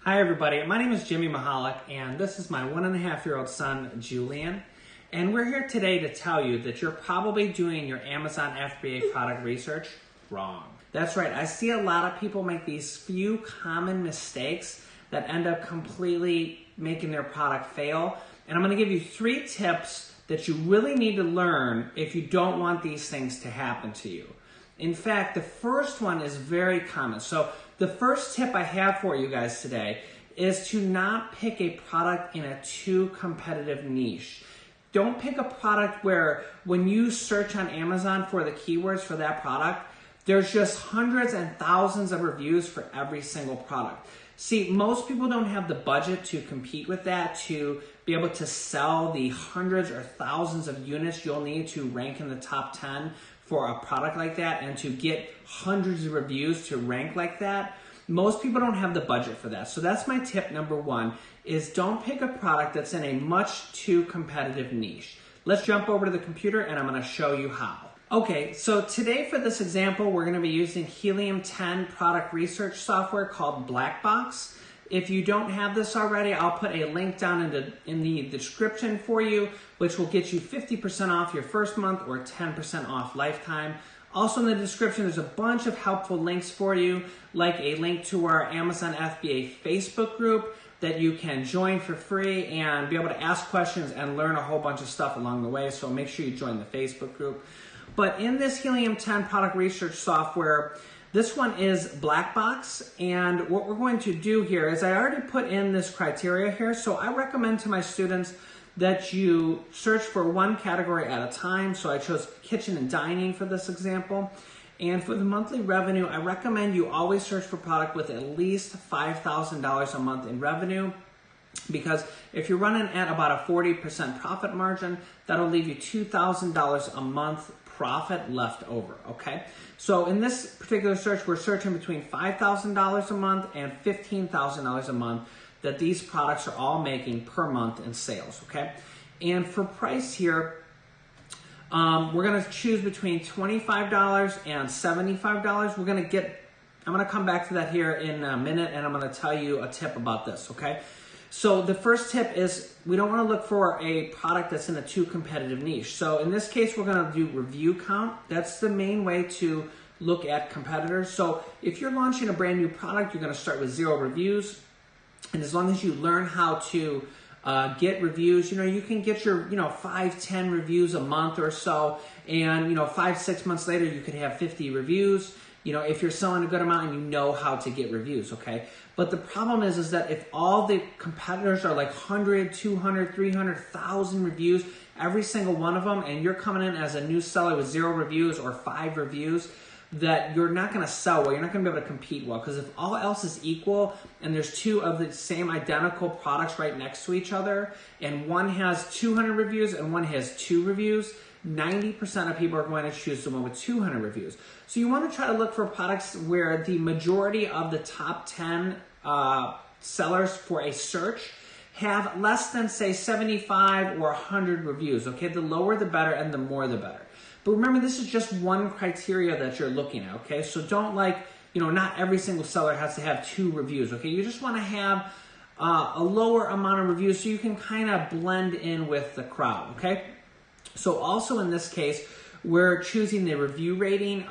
Hi everybody, my name is Jimmy Mahalik and this is my 1.5-year-old son, Julian. And we're here today to tell you that you're probably doing your Amazon FBA product research wrong. That's right, I see a lot of people make these few common mistakes that end up completely making their product fail. And I'm gonna give you 3 tips that you really need to learn if you don't want these things to happen to you. In fact, the first one is very common. So the first tip I have for you guys today is to not pick a product in a too competitive niche. Don't pick a product where when you search on Amazon for the keywords for that product, there's just hundreds and thousands of reviews for every single product. See, most people don't have the budget to compete with that, to be able to sell the hundreds or thousands of units you'll need to rank in the top 10 for a product like that and to get hundreds of reviews to rank like that. Most people don't have the budget for that. So that's my tip number 1, is don't pick a product that's in a much too competitive niche. Let's jump over to the computer and I'm gonna show you how. Okay, so today for this example, we're gonna be using Helium 10 product research software called Blackbox. If you don't have this already, I'll put a link down in the description for you, which will get you 50% off your first month or 10% off lifetime. Also in the description, there's a bunch of helpful links for you, like a link to our Amazon FBA Facebook group that you can join for free and be able to ask questions and learn a whole bunch of stuff along the way. So make sure you join the Facebook group. But in this Helium 10 product research software, this one is Blackbox, and what we're going to do here is I already put in this criteria here, so I recommend to my students that you search for one category at a time. So I chose kitchen and dining for this example. And for the monthly revenue, I recommend you always search for product with at least $5,000 a month in revenue, because if you're running at about a 40% profit margin, that'll leave you $2,000 a month profit left over, okay? So in this particular search, we're searching between $5,000 a month and $15,000 a month that these products are all making per month in sales, okay? And for price here, we're gonna choose between $25 and $75. I'm gonna come back to that here in a minute and I'm gonna tell you a tip about this, okay? So the first tip is we don't want to look for a product that's in a too competitive niche. So in this case, we're going to do review count. That's the main way to look at competitors. So if you're launching a brand new product, you're going to start with 0 reviews. And as long as you learn how to get reviews, you can get your 5, 10 reviews a month or so. And 5, 6 months later, you could have 50 reviews. If you're selling a good amount and you know how to get reviews, okay? But the problem is that if all the competitors are like 100, 200, 300,000 reviews, every single one of them, and you're coming in as a new seller with 0 reviews or 5 reviews, that you're not gonna sell well, you're not gonna be able to compete well, because if all else is equal and there's 2 of the same identical products right next to each other, and one has 200 reviews and one has 2 reviews, 90% of people are going to choose the one with 200 reviews. So you want to try to look for products where the majority of the top 10 sellers for a search have less than, say, 75 or 100 reviews, okay? The lower the better and the more the better. But remember, this is just one criteria that you're looking at, okay? So don't not every single seller has to have 2 reviews, okay? You just want to have a lower amount of reviews so you can kind of blend in with the crowd, okay? So also in this case, we're choosing the review rating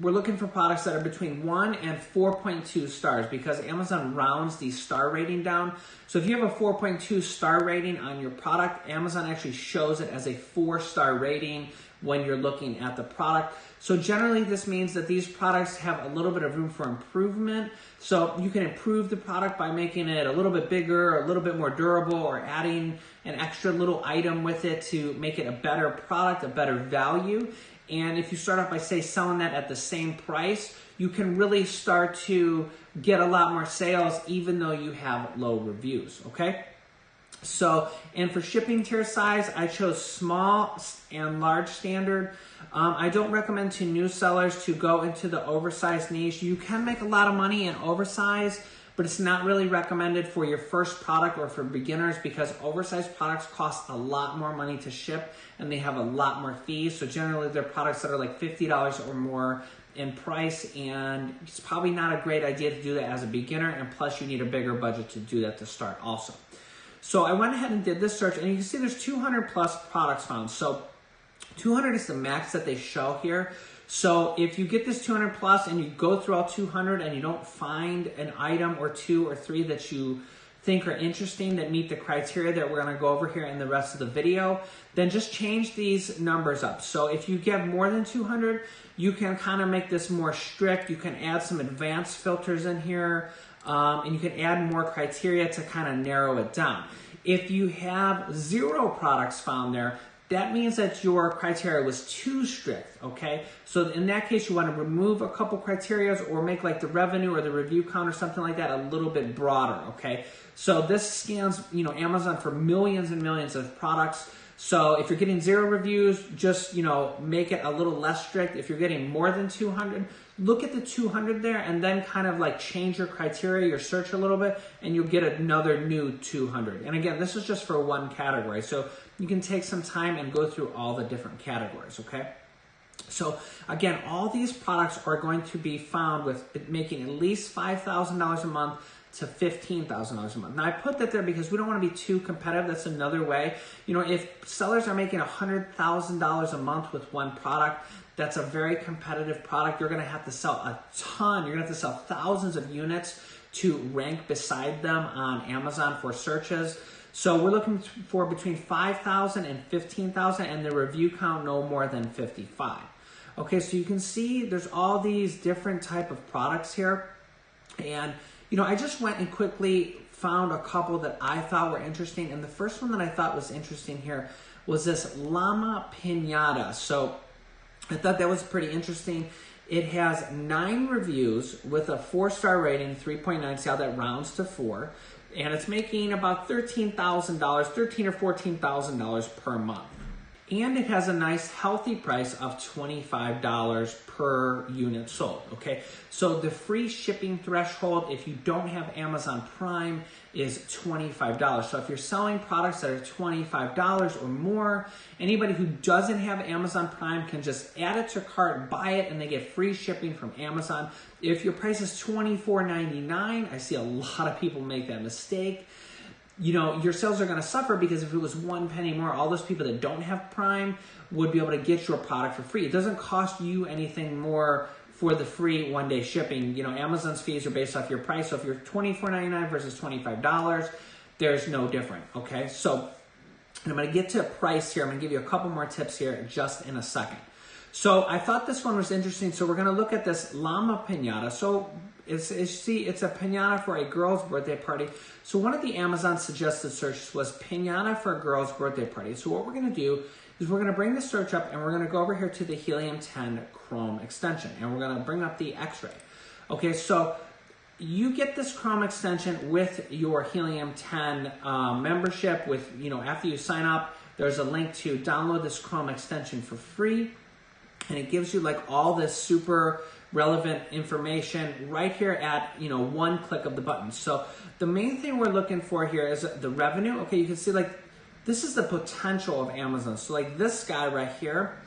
we're looking for products that are between 1 and 4.2 stars, because Amazon rounds the star rating down. So if you have a 4.2 star rating on your product, Amazon actually shows it as a 4-star rating when you're looking at the product. So generally this means that these products have a little bit of room for improvement. So you can improve the product by making it a little bit bigger, a little bit more durable, or adding an extra little item with it to make it a better product, a better value. And if you start off by, say, selling that at the same price, you can really start to get a lot more sales even though you have low reviews, okay? So, and for shipping tier size, I chose small and large standard. I don't recommend to new sellers to go into the oversized niche. You can make a lot of money in oversized, but it's not really recommended for your first product or for beginners, because oversized products cost a lot more money to ship and they have a lot more fees. So generally they're products that are like $50 or more in price, and it's probably not a great idea to do that as a beginner, and plus you need a bigger budget to do that to start also. So I went ahead and did this search, and you can see there's 200 plus products found. So 200 is the max that they show here. So if you get this 200 plus and you go through all 200 and you don't find an item or two or three that you think are interesting that meet the criteria that we're going to go over here in the rest of the video, then just change these numbers up. So if you get more than 200, you can kind of make this more strict. You can add some advanced filters in here, and you can add more criteria to kind of narrow it down. If you have 0 products found there, that means that your criteria was too strict, okay? So in that case, you want to remove a couple criteria or make like the revenue or the review count or something like that a little bit broader, okay? So this scans, Amazon for millions and millions of products. So if you're getting 0 reviews, just, make it a little less strict. If you're getting more than 200, look at the 200 there and then kind of like change your criteria, your search a little bit, and you'll get another new 200. And again, this is just for one category. So you can take some time and go through all the different categories, okay? So again, all these products are going to be found with making at least $5,000 a month to $15,000 a month. Now I put that there because we don't want to be too competitive. That's another way. If sellers are making $100,000 a month with one product, that's a very competitive product. You're going to have to sell a ton. You're going to have to sell thousands of units to rank beside them on Amazon for searches. So we're looking for between 5,000 and 15,000, and the review count no more than 55. Okay, so you can see there's all these different type of products here. And, I just went and quickly found a couple that I thought were interesting. And the first one that I thought was interesting here was this llama piñata. So I thought that was pretty interesting. It has 9 reviews with a 4-star rating, 3.9. See how that rounds to 4. And it's making about $13,000, $13,000 or $14,000 per month. And it has a nice healthy price of $25 per unit sold, okay? So the free shipping threshold, if you don't have Amazon Prime, is $25. So if you're selling products that are $25 or more, anybody who doesn't have Amazon Prime can just add it to cart, buy it, and they get free shipping from Amazon. If your price is $24.99, I see a lot of people make that mistake. Your sales are going to suffer because if it was 1 penny more, all those people that don't have Prime would be able to get your product for free. It doesn't cost you anything more for the free 1-day shipping. Amazon's fees are based off your price. So if you're $24.99 versus $25, there's no different, okay? So I'm going to get to price here. I'm going to give you a couple more tips here just in a second. So I thought this one was interesting. So we're going to look at this llama piñata. So it's a piñata for a girl's birthday party. So one of the Amazon suggested searches was piñata for a girl's birthday party. So what we're going to do is we're going to bring the search up and we're going to go over here to the Helium 10 Chrome extension and we're going to bring up the X-ray. Okay, so you get this Chrome extension with your Helium 10 membership. After you sign up, there's a link to download this Chrome extension for free, and it gives you like all this super relevant information right here at one click of the button. So the main thing we're looking for here is the revenue. Okay, you can see like this is the potential of Amazon. So like this guy right here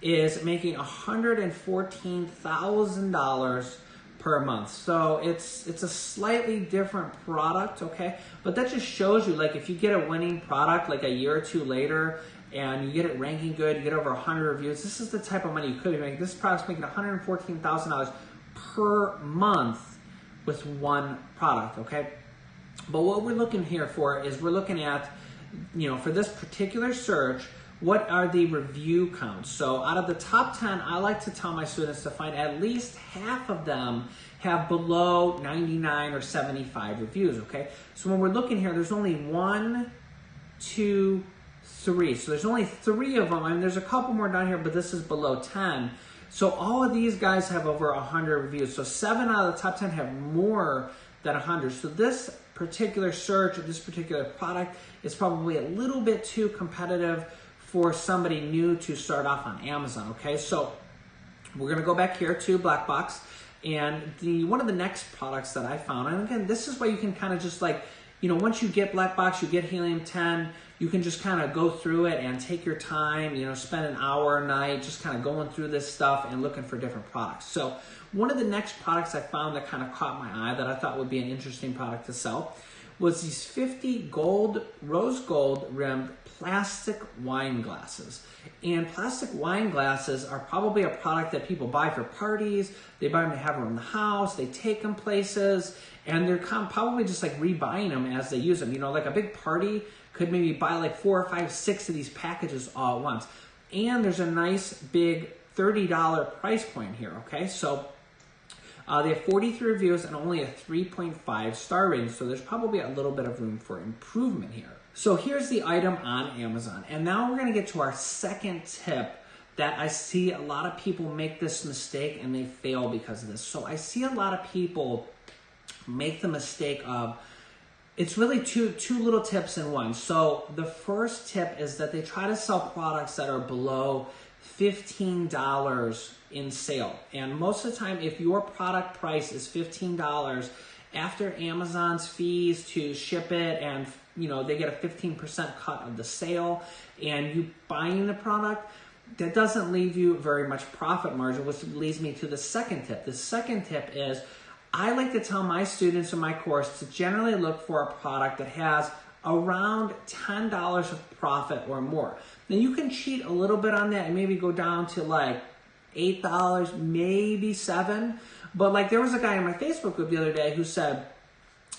is making $114,000 per month. So it's a slightly different product, okay? But that just shows you like if you get a winning product like a year or two later and you get it ranking good, you get over 100 reviews, this is the type of money you could be making. This product's making $114,000 per month with one product, okay? But what we're looking here for is we're looking at, for this particular search, what are the review counts? So out of the top 10, I like to tell my students to find at least half of them have below 99 or 75 reviews, okay? So when we're looking here, there's only 1, 2, 3. So there's only 3 of them, and there's a couple more down here, but this is below 10. So all of these guys have over 100 reviews. So 7 out of the top 10 have more than 100. So this particular search, this particular product is probably a little bit too competitive for somebody new to start off on Amazon, okay? So we're gonna go back here to Black Box, and one of the next products that I found, and again, this is where you can kind of just like, once you get Black Box, you get Helium-10, you can just kind of go through it and take your time, spend an hour a night just kind of going through this stuff and looking for different products. So one of the next products I found that kind of caught my eye that I thought would be an interesting product to sell was these 50 rose gold rimmed plastic wine glasses. And plastic wine glasses are probably a product that people buy for parties. They buy them to have around the house. They take them places, and they're probably just like rebuying them as they use them. Like a big party could maybe buy like 4 or 5, 6 of these packages all at once. And there's a nice big $30 price point here, okay? So they have 43 reviews and only a 3.5 star rating, so there's probably a little bit of room for improvement here. So here's the item on Amazon. And now we're gonna get to our second tip that I see a lot of people make this mistake and they fail because of this. So I see a lot of people make the mistake of, it's really two little tips in one. So the first tip is that they try to sell products that are below $15 in sale. And most of the time, if your product price is $15, after Amazon's fees to ship it and they get a 15% cut of the sale and you buying the product, that doesn't leave you very much profit margin, which leads me to the second tip. The second tip is I like to tell my students in my course to generally look for a product that has around $10 of profit or more. Now you can cheat a little bit on that and maybe go down to like $8, maybe $7. But like there was a guy in my Facebook group the other day who said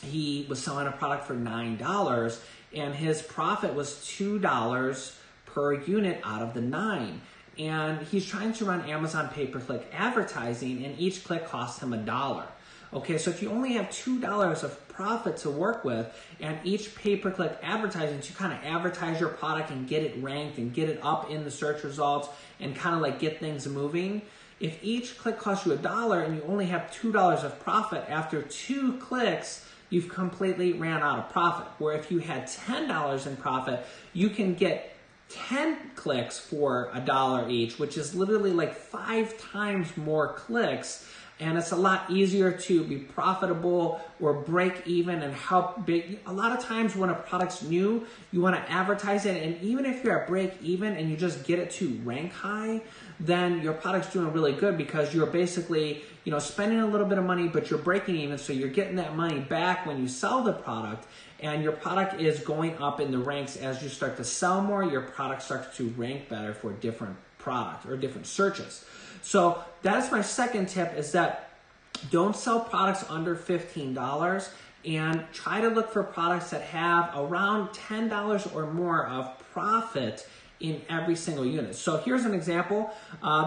he was selling a product for $9 and his profit was $2 per unit out of the 9. And he's trying to run Amazon pay-per-click advertising and each click costs him $1. Okay, so if you only have $2 of profit to work with and each pay-per-click advertising to kind of advertise your product and get it ranked and get it up in the search results and kind of like get things moving, if each click costs you $1 and you only have $2 of profit, after 2 clicks, you've completely ran out of profit. Where if you had $10 in profit, you can get 10 clicks for $1 each, which is literally like 5 times more clicks. And it's a lot easier to be profitable or break even and help big. A lot of times when a product's new, you want to advertise it. And even if you're at break even and you just get it to rank high, then your product's doing really good because you're basically, spending a little bit of money, but you're breaking even. So you're getting that money back when you sell the product, and your product is going up in the ranks. As you start to sell more, your product starts to rank better for different products or different searches. So that's my second tip, is that don't sell products under $15 and try to look for products that have around $10 or more of profit in every single unit. So here's an example.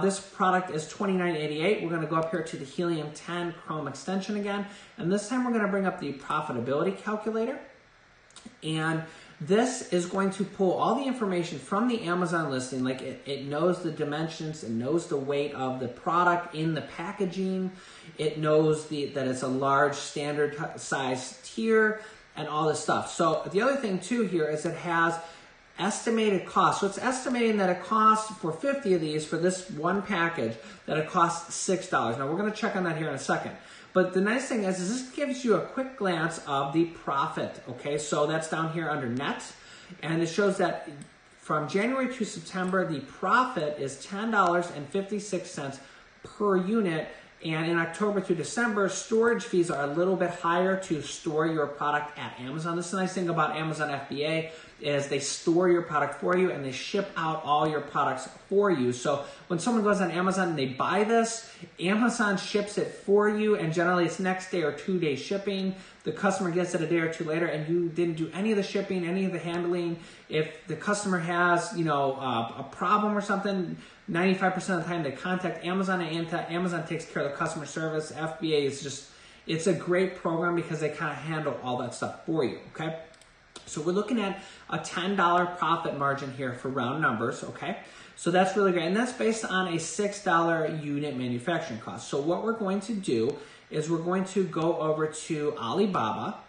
This product is $29.88. We're going to go up here to the Helium-10 Chrome extension again. And this time we're going to bring up the profitability calculator. And this is going to pull all the information from the Amazon listing. Like it knows the dimensions, it knows the weight of the product in the packaging, it knows that it's a large standard size tier and all this stuff. So the other thing too here is it has estimated cost. So it's estimating that it costs for 50 of these for this one package, that it costs $6. Now we're going to check on that here in a second. But the nice thing is this gives you a quick glance of the profit, okay? So that's down here under net, and it shows that from January to September, the profit is $10.56 per unit, and in October to December, storage fees are a little bit higher to store your product at Amazon. This is the nice thing about Amazon FBA is they store your product for you and they ship out all your products for you. So when someone goes on Amazon and they buy this, Amazon ships it for you, and generally it's next day or 2 day shipping. The customer gets it a day or two later, and you didn't do any of the shipping, any of the handling. If the customer has, a problem or something, 95% of the time they contact Amazon, and Amazon takes care of the customer service. FBA is just, it's a great program because they kind of handle all that stuff for you, okay? So we're looking at a $10 profit margin here for round numbers, okay? So that's really great, and that's based on a $6 unit manufacturing cost. So what we're going to do is we're going to go over to Alibaba,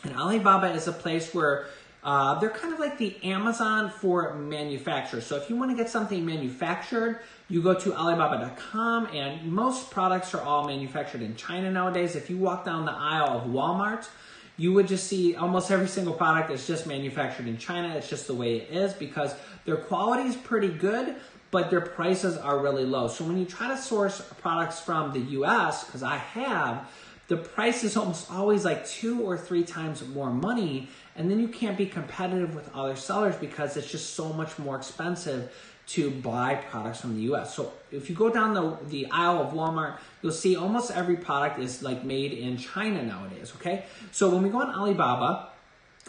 and Alibaba is a place where they're kind of like the Amazon for manufacturers. So if you want to get something manufactured, you go to Alibaba.com, and most products are all manufactured in China nowadays. If you walk down the aisle of Walmart, you would just see almost every single product is just manufactured in China. It's just the way it is because their quality is pretty good, but their prices are really low. So when you try to source products from the US, because I have, the price is almost always like 2 or 3 times more money, and then you can't be competitive with other sellers because it's just so much more expensive to buy products from the US. So if you go down the aisle of Walmart, you'll see almost every product is like made in China nowadays, okay? So when we go on Alibaba,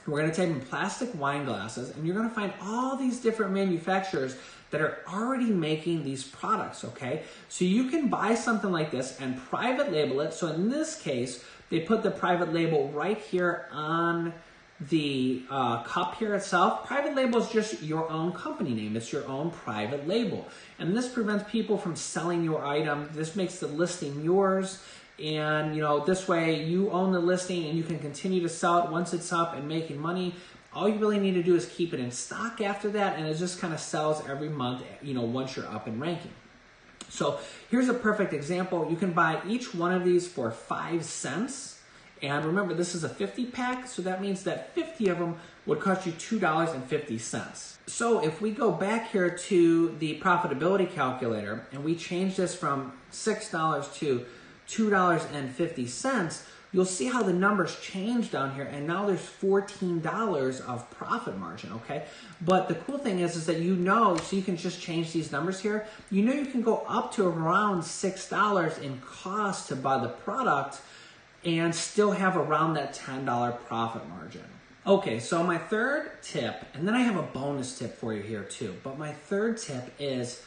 we're gonna type in plastic wine glasses, and you're gonna find all these different manufacturers that are already making these products, okay? So you can buy something like this and private label it. So in this case, they put the private label right here on the cup here itself. Private label is just your own company name. It's your own private label. And this prevents people from selling your item. This makes the listing yours. And this way you own the listing and you can continue to sell it once it's up and making money. All you really need to do is keep it in stock after that, and it just kind of sells every month, once you're up and ranking. So here's a perfect example. You can buy each one of these for 5 cents. And remember, this is a 50 pack, so that means that 50 of them would cost you $2.50. So if we go back here to the profitability calculator and we change this from $6 to $2.50, you'll see how the numbers change down here, and now there's $14 of profit margin, okay? But the cool thing is that so you can just change these numbers here. You can go up to around $6 in cost to buy the product and still have around that $10 profit margin. Okay, so my third tip, and then I have a bonus tip for you here too, but my third tip is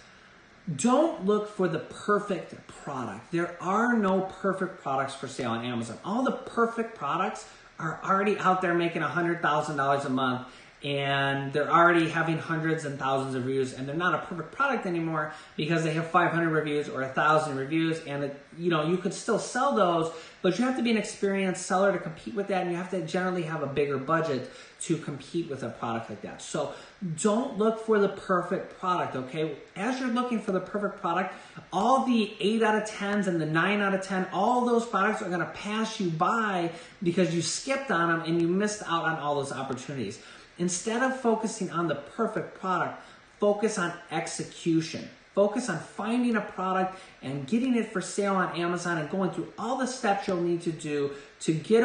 don't look for the perfect product. There are no perfect products for sale on Amazon. All the perfect products are already out there making $100,000 a month, and they're already having hundreds and thousands of reviews, and they're not a perfect product anymore because they have 500 reviews or 1,000 reviews, and you could still sell those, but you have to be an experienced seller to compete with that, and you have to generally have a bigger budget to compete with a product like that. So don't look for the perfect product, okay? As you're looking for the perfect product, all the 8 out of 10s and the 9 out of 10, all those products are gonna pass you by because you skipped on them and you missed out on all those opportunities. Instead of focusing on the perfect product, focus on execution. Focus on finding a product and getting it for sale on Amazon and going through all the steps you'll need to do to get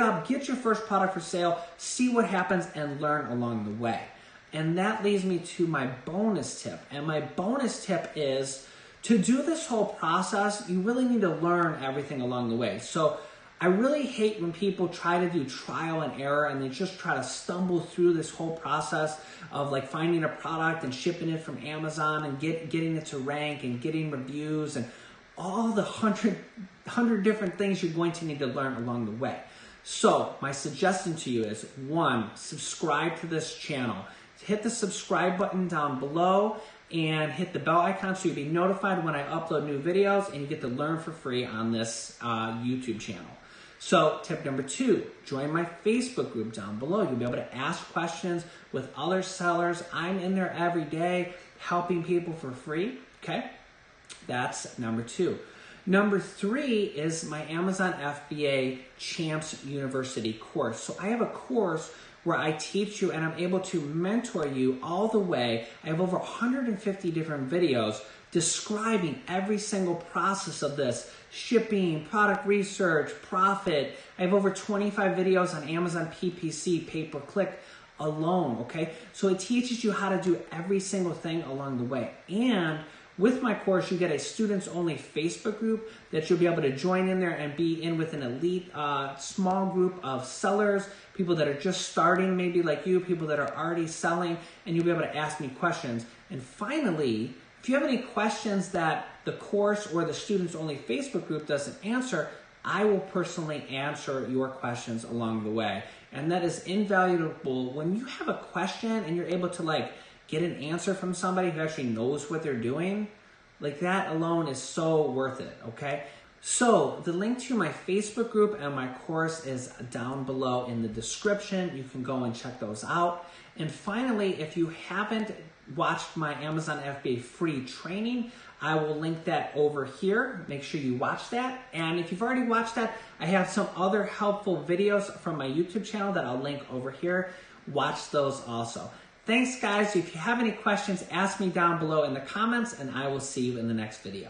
your first product for sale, see what happens, and learn along the way. And that leads me to my bonus tip. And my bonus tip is to do this whole process, you really need to learn everything along the way. So I really hate when people try to do trial and error and they just try to stumble through this whole process of like finding a product and shipping it from Amazon and getting it to rank and getting reviews and all the 100 different things you're going to need to learn along the way. So my suggestion to you is, 1, subscribe to this channel. Hit the subscribe button down below and hit the bell icon so you'll be notified when I upload new videos, and you get to learn for free on this YouTube channel. So tip number 2, join my Facebook group down below. You'll be able to ask questions with other sellers. I'm in there every day helping people for free, okay? That's number 2. Number 3 is my Amazon FBA Champs University course. So I have a course where I teach you and I'm able to mentor you all the way. I have over 150 different videos describing every single process of this: shipping, product research, profit. I have over 25 videos on Amazon PPC, pay-per-click alone, okay? So it teaches you how to do every single thing along the way. And with my course, you get a students-only Facebook group that you'll be able to join in there and be in with an elite small group of sellers, people that are just starting, maybe like you, people that are already selling, and you'll be able to ask me questions. And finally, if you have any questions that the course or the students-only Facebook group doesn't answer, I will personally answer your questions along the way. And that is invaluable. When you have a question and you're able to get an answer from somebody who actually knows what they're doing, that alone is so worth it, okay? So the link to my Facebook group and my course is down below in the description. You can go and check those out. And finally, if you haven't watched my Amazon FBA free training, I will link that over here. Make sure you watch that. And if you've already watched that, I have some other helpful videos from my YouTube channel that I'll link over here. Watch those also. Thanks, guys. If you have any questions, ask me down below in the comments, and I will see you in the next video.